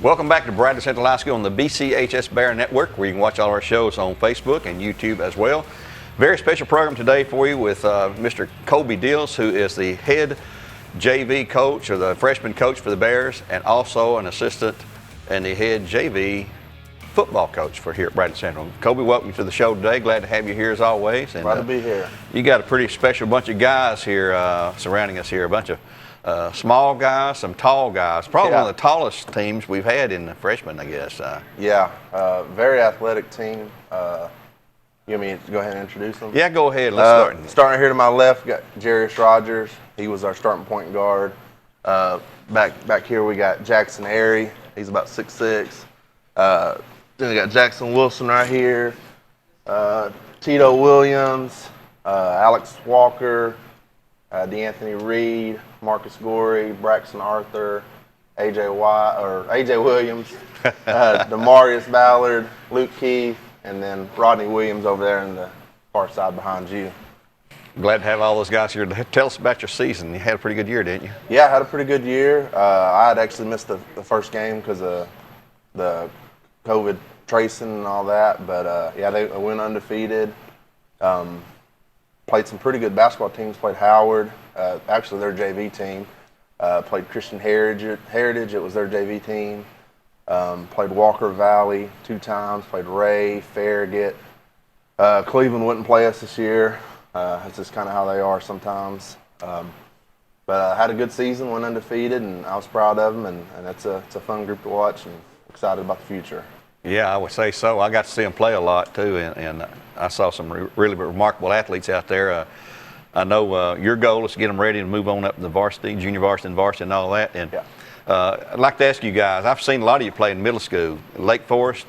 Welcome back to Bradley Central High School on the BCHS Bear Network, where you can watch all our shows on Facebook and YouTube as well. Very special program today for you with Mr. Colby Dills, who is the head JV coach or the freshman coach for the Bears, and also an assistant and the head JV football coach for here at Bradley Central. Colby, welcome to the show today. Glad to have you here as always. And, glad to be here. You got a pretty special bunch of guys here surrounding us here, a bunch of small guys, some tall guys. Probably one of the tallest teams we've had in the freshmen, I guess. Very athletic team. You want me to go ahead and introduce them? Yeah, go ahead. Let's start. Starting here to my left, got Jarius Rogers. He was our starting point guard. Back here we got Jackson Airy. He's about 6'6". Then we got Jackson Wilson right here. Tito Williams, Alex Walker, DeAnthony Reed, Marcus Gorey, Braxton Arthur, AJ Williams, Demarius Ballard, Luke Keith, and then Rodney Williams over there in the far side behind you. Glad to have all those guys here. Tell us about your season. You had a pretty good year, didn't you? Yeah, I had a pretty good year. I had actually missed the first game because of the COVID tracing and all that, but they went undefeated. Played some pretty good basketball teams. Played Howard, actually their JV team. Played Christian Heritage, it was their JV team. Played Walker Valley 2 times. Played Ray, Farragut. Cleveland wouldn't play us this year. That's just kind of how they are sometimes. But had a good season, went undefeated, and I was proud of them. And it's a fun group to watch, and excited about the future. Yeah, I would say so. I got to see them play a lot too, and I saw some really remarkable athletes out there. I know your goal is to get them ready to move on up to the varsity, junior varsity, and varsity, and all that. And I'd like to ask you guys. I've seen a lot of you play in middle school. Lake Forest,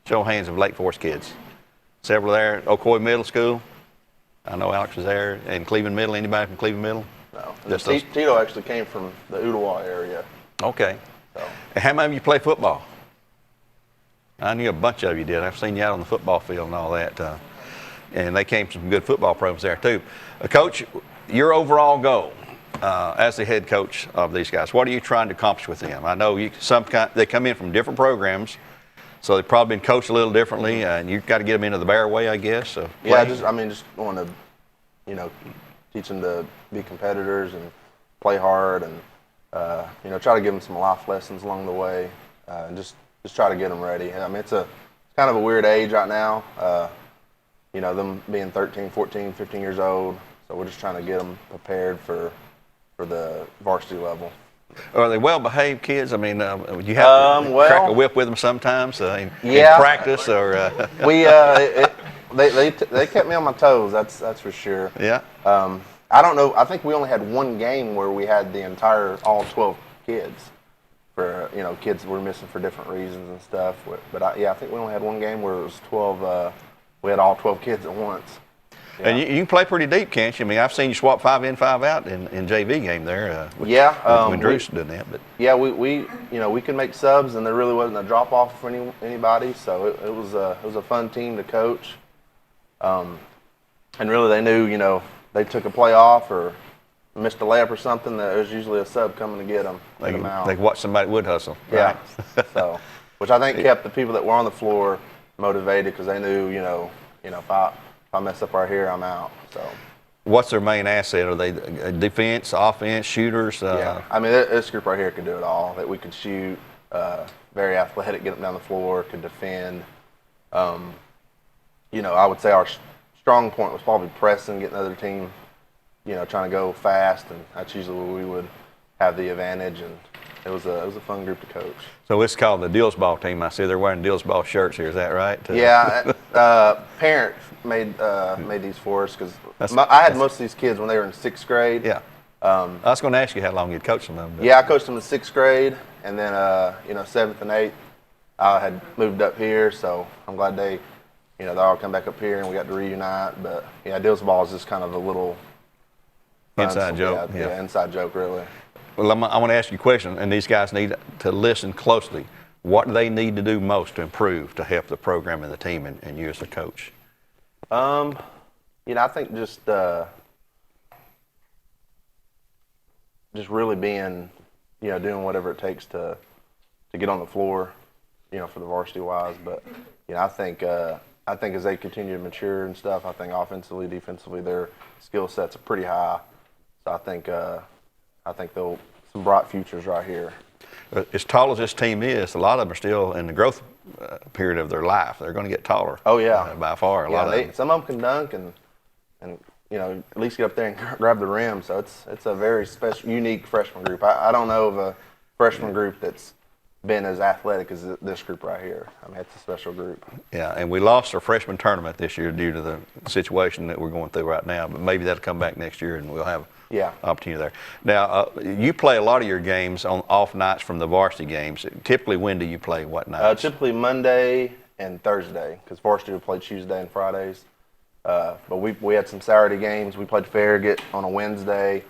show hands of Lake Forest kids. Several there. Ocoee Middle School. I know Alex was there. And Cleveland Middle. Anybody from Cleveland Middle? No. Tito actually came from the Ottawa area. Okay. So. And how many of you play football? I knew a bunch of you did. I've seen you out on the football field and all that. And they came from some good football programs there too. Coach, your overall goal as the head coach of these guys, what are you trying to accomplish with them? I know they come in from different programs, so they've probably been coached a little differently, and you've got to get them into the Bear way, I guess. So just want to, teach them to be competitors and play hard, and try to give them some life lessons along the way, and just try to get them ready. I mean, it's kind of a weird age right now, them being 13, 14, 15 years old. So we're just trying to get them prepared for the varsity level. Are they well-behaved kids? I mean, you have to crack a whip with them sometimes in practice, or they kept me on my toes. That's for sure. Yeah. I don't know. I think we only had one game where we had the entire all 12 kids. For kids were missing for different reasons and stuff. But I think we only had one game where it was 12. We had all 12 kids at once. Yeah. And you can play pretty deep, can't you? I mean, I've seen you swap 5 in, 5 out in JV game there. When Drew's doing that. But we could make subs, and there really wasn't a drop off for anybody. So it was a fun team to coach. And really, they knew they took a play off or missed a layup or something, that was usually a sub coming to get them. They watched somebody would hustle. Yeah. Right? So, which I think kept the people that were on the floor motivated, because they knew, if I mess up right here, I'm out. So. What's their main asset? Are they defense, offense, shooters? Yeah. I mean, this group right here could do it all. That we could shoot, very athletic, get them down the floor, could defend. I would say our strong point was probably pressing, getting the other team, trying to go fast, and that's usually where we would have the advantage, and it was a fun group to coach. So it's called the Dills Ball team. I see they're wearing Dills Ball shirts here. Is that right? Yeah. Parents made these for us, because I had most of these kids when they were in 6th grade. Yeah. I was going to ask you how long you'd coached them. Yeah, I coached them in 6th grade, and then 7th and 8th, I had moved up here, so I'm glad they all come back up here and we got to reunite. But yeah, Dills Ball is just kind of a little inside joke. Yeah, inside joke, really. Well, I want to ask you a question, and these guys need to listen closely. What do they need to do most to improve to help the program and the team and you as the coach? I think just really being, doing whatever it takes to to get on the floor, for the varsity wise. But I think as they continue to mature and stuff, I think offensively, defensively, their skill sets are pretty high. So I think they'll some bright futures right here. As tall as this team is, a lot of them are still in the growth period of their life. They're going to get taller. Oh yeah, by far. A lot of them. Some of them can dunk and at least get up there and grab the rim. So it's a very special, unique freshman group. I don't know of a freshman group that's been as athletic as this group right here. I mean, it's a special group. Yeah, and we lost our freshman tournament this year due to the situation that we're going through right now. But maybe that'll come back next year, and we'll have opportunity there. Now, you play a lot of your games on off nights from the varsity games. Typically, when do you play? What nights? Typically Monday and Thursday, because varsity will play Tuesday and Fridays. But we had some Saturday games. We played Farragut on a Wednesday.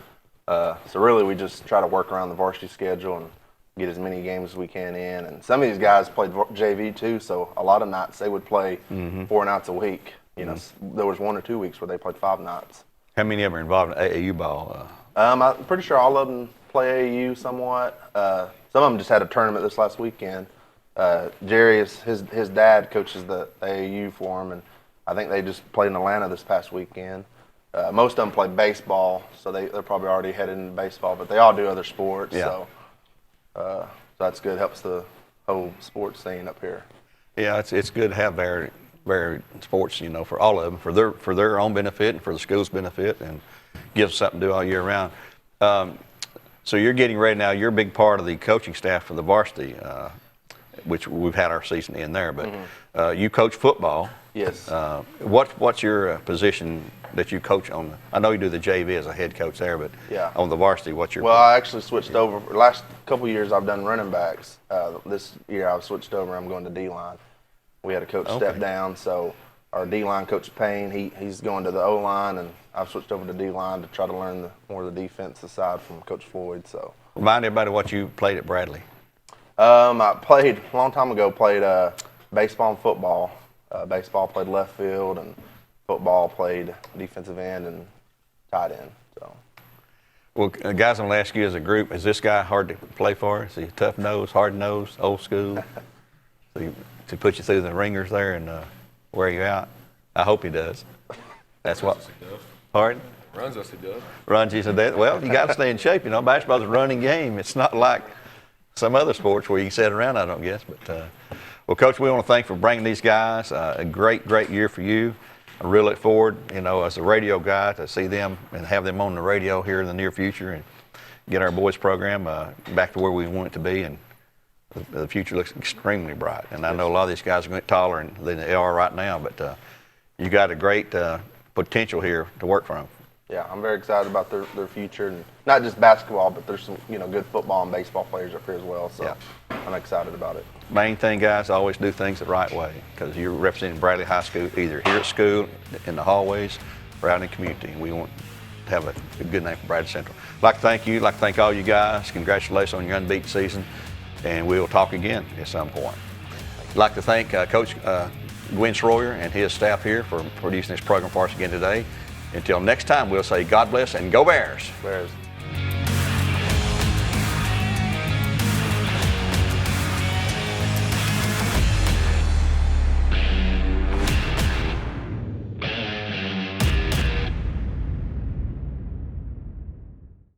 So really, we just try to work around the varsity schedule and get as many games as we can in. And some of these guys played JV too, so a lot of nights they would play 4 nights a week. There was 1 or 2 weeks where they played 5 nights. How many of them are involved in AAU ball? I'm pretty sure all of them play AAU somewhat. Some of them just had a tournament this last weekend. Jerry, his dad coaches the AAU for him, and I think they just played in Atlanta this past weekend. Most of them play baseball, so they're probably already headed into baseball, but they all do other sports. Yeah. So that's good. Helps the whole sports scene up here. Yeah, it's good to have varied sports, for all of them, for their own benefit and for the school's benefit, and gives something to do all year round. So you're getting ready now. You're a big part of the coaching staff for the varsity, which we've had our season in there. But you coach football. Yes. What's your position that you coach on? I know you do the JV as a head coach there, but on the varsity, what's your? Well, I actually switched over. Last couple of years, I've done running backs. This year, I've switched over. I'm going to D-line. We had a coach step down, so our D-line coach Payne, he's going to the O-line, and I've switched over to D-line to try to learn more of the defensive side from Coach Floyd. So remind everybody what you played at Bradley. I played a long time ago. Played baseball and football. Baseball played left field, and football played defensive end and tight end. So. Well, guys, I'm going to ask you as a group, is this guy hard to play for? Is he tough nose, hard nose, old school? To put you through the ringers there and wear you out? I hope he does. That's what. Hard? Runs us to death. Runs you to death. Well, you got to stay in shape. Basketball's a running game. It's not like some other sports where you can sit around, I don't guess. But well, Coach, we want to thank you for bringing these guys. A great year for you. I really look forward, as a radio guy, to see them and have them on the radio here in the near future and get our boys program back to where we want it to be. And the future looks extremely bright. And I know a lot of these guys are going to get taller than they are right now, but you got a great potential here to work from. Yeah, I'm very excited about their future, and not just basketball, but there's some good football and baseball players up here as well. So I'm excited about it. Main thing, guys, always do things the right way, because you're representing Bradley High School either here at school, in the hallways, or out in the community. We want to have a good name for Bradley Central. I'd like to thank you. I'd like to thank all you guys. Congratulations on your unbeaten season, and we will talk again at some point. I'd like to thank Coach Gwen Schroyer and his staff here for producing this program for us again today. Until next time, we'll say God bless and go Bears. Bears.